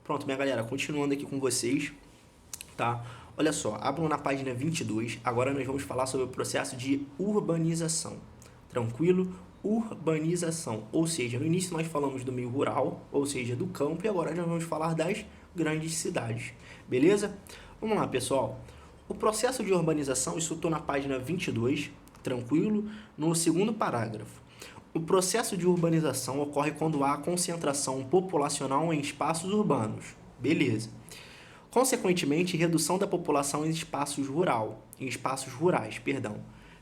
Pronto, minha galera, continuando aqui com vocês, tá? Olha só, abram na página 22, agora nós vamos falar sobre o processo de urbanização, tranquilo? Urbanização, ou seja, no início nós falamos do meio rural, ou seja, do campo, e agora nós vamos falar das grandes cidades, beleza? Vamos lá, pessoal. O processo de urbanização, isso estou na página 22, tranquilo? No segundo parágrafo. O processo de urbanização ocorre quando há concentração populacional em espaços urbanos. Beleza. Consequentemente, redução da população em espaços rurais.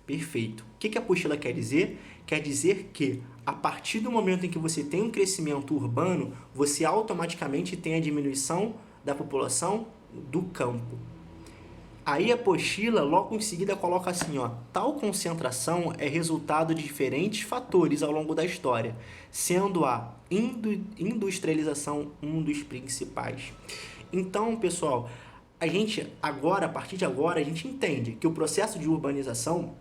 Perfeito. O que a apostila quer dizer? Quer dizer que, a partir do momento em que você tem um crescimento urbano, você automaticamente tem a diminuição da população do campo. Aí a apostila logo em seguida coloca assim, ó, tal concentração é resultado de diferentes fatores ao longo da história, sendo a industrialização um dos principais. Então, pessoal, a partir de agora, a gente entende que o processo de urbanização,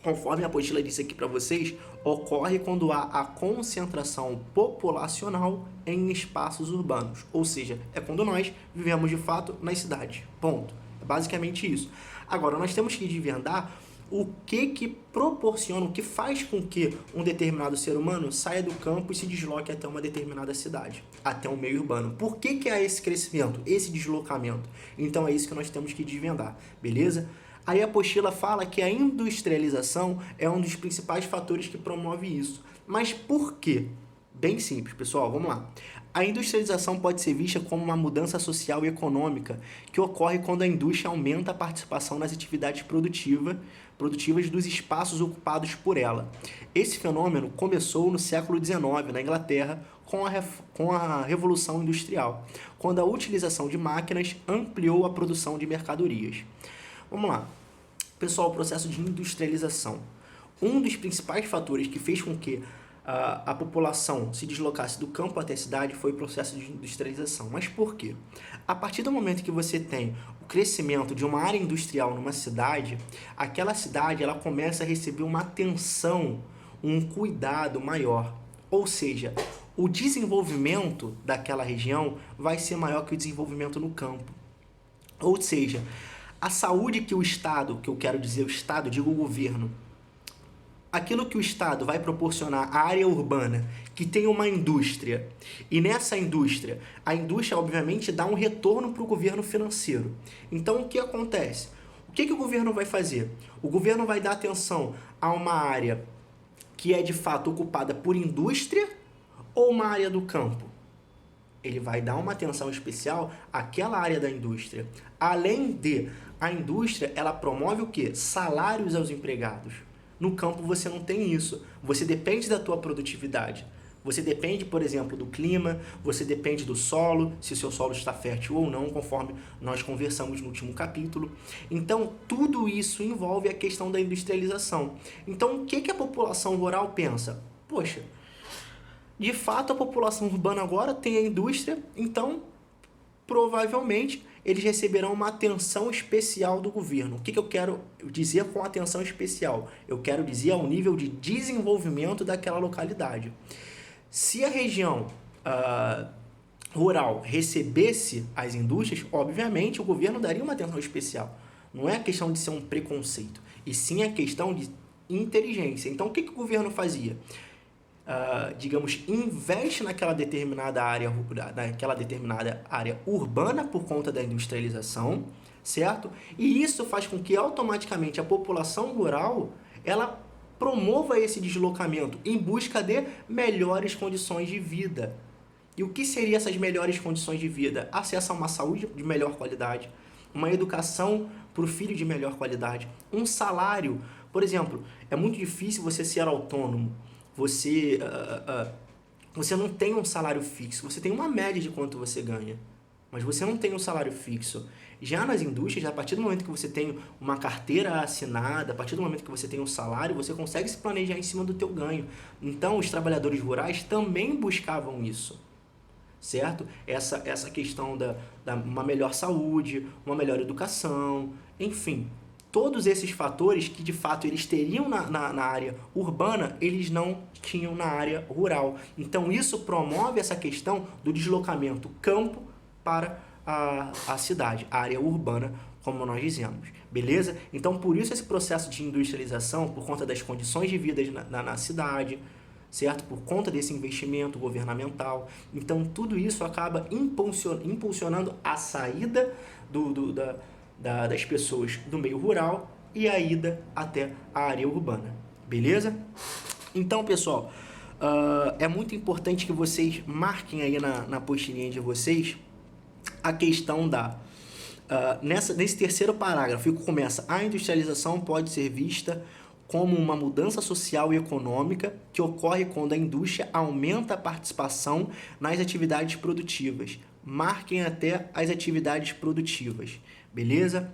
conforme a apostila disse aqui para vocês, ocorre quando há a concentração populacional em espaços urbanos, ou seja, é quando nós vivemos de fato nas cidades. Ponto. Basicamente isso. Agora, nós temos que desvendar o que proporciona, o que faz com que um determinado ser humano saia do campo e se desloque até uma determinada cidade, até um meio urbano. Por que há esse crescimento, esse deslocamento? Então é isso que nós temos que desvendar, beleza? Aí a apostila fala que a industrialização é um dos principais fatores que promove isso. Mas por quê? Bem simples, pessoal, vamos lá. A industrialização pode ser vista como uma mudança social e econômica que ocorre quando a indústria aumenta a participação nas atividades produtivas dos espaços ocupados por ela. Esse fenômeno começou no século XIX, na Inglaterra, com a Revolução Industrial, quando a utilização de máquinas ampliou a produção de mercadorias. Vamos lá. Pessoal, o processo de industrialização. Um dos principais fatores que fez com que a população se deslocasse do campo até a cidade foi o processo de industrialização. Mas por quê? A partir do momento que você tem o crescimento de uma área industrial numa cidade, aquela cidade ela começa a receber uma atenção, um cuidado maior. Ou seja, o desenvolvimento daquela região vai ser maior que o desenvolvimento no campo. Ou seja, a saúde que o Estado, que eu quero dizer o Estado, digo o governo, aquilo que o Estado vai proporcionar à área urbana, que tem uma indústria, e nessa indústria, a indústria obviamente dá um retorno para o governo financeiro. Então o que acontece? O que o governo vai fazer? O governo vai dar atenção a uma área que é de fato ocupada por indústria ou uma área do campo? Ele vai dar uma atenção especial àquela área da indústria. Além de, a indústria, ela promove o quê? Salários aos empregados. No campo você não tem isso. Você depende da tua produtividade. Você depende, por exemplo, do clima, você depende do solo, se o seu solo está fértil ou não, conforme nós conversamos no último capítulo. Então, tudo isso envolve a questão da industrialização. Então, o que a população rural pensa? Poxa, de fato a população urbana agora tem a indústria, então, provavelmente, eles receberão uma atenção especial do governo. O que eu quero dizer com atenção especial? Eu quero dizer ao nível de desenvolvimento daquela localidade. Se a região rural recebesse as indústrias, obviamente o governo daria uma atenção especial. Não é questão de ser um preconceito, e sim a questão de inteligência. Então, o que o governo fazia? Digamos, investe naquela determinada área urbana por conta da industrialização, certo? E isso faz com que automaticamente a população rural ela promova esse deslocamento em busca de melhores condições de vida. E o que seriam essas melhores condições de vida? Acesso a uma saúde de melhor qualidade, uma educação para o filho de melhor qualidade, um salário. Por exemplo, é muito difícil você ser autônomo. Você não tem um salário fixo, você tem uma média de quanto você ganha, mas você não tem um salário fixo. Já nas indústrias, a partir do momento que você tem uma carteira assinada, a partir do momento que você tem um salário, você consegue se planejar em cima do teu ganho. Então, os trabalhadores rurais também buscavam isso, certo? Essa questão da uma melhor saúde, uma melhor educação, enfim. Todos esses fatores que de fato eles teriam na área urbana, eles não tinham na área rural. Então isso promove essa questão do deslocamento campo para a cidade, a área urbana, como nós dizemos, beleza? Então, por isso esse processo de industrialização, por conta das condições de vida na cidade, certo? Por conta desse investimento governamental. Então, tudo isso acaba impulsionando a saída das pessoas do meio rural e a ida até a área urbana, beleza? Então, pessoal, é muito importante que vocês marquem aí na apostilinha de vocês a questão nesse terceiro parágrafo, que começa: a industrialização pode ser vista como uma mudança social e econômica que ocorre quando a indústria aumenta a participação nas atividades produtivas. Marquem até as atividades produtivas, beleza?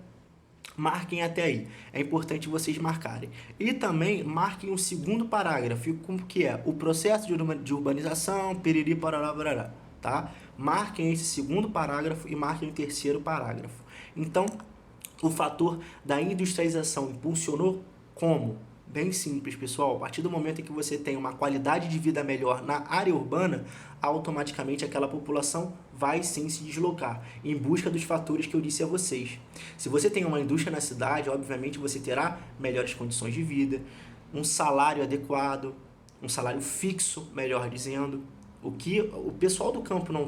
Marquem até aí. É importante vocês marcarem. E também marquem o segundo parágrafo, que é o processo de urbanização, piriri, parará, parará, tá? Marquem esse segundo parágrafo e marquem o terceiro parágrafo. Então, o fator da industrialização impulsionou como? Bem simples, pessoal. A partir do momento em que você tem uma qualidade de vida melhor na área urbana, automaticamente aquela população vai sim se deslocar em busca dos fatores que eu disse a vocês. Se você tem uma indústria na cidade, obviamente você terá melhores condições de vida, um salário adequado, um salário fixo, melhor dizendo, o que o pessoal do campo não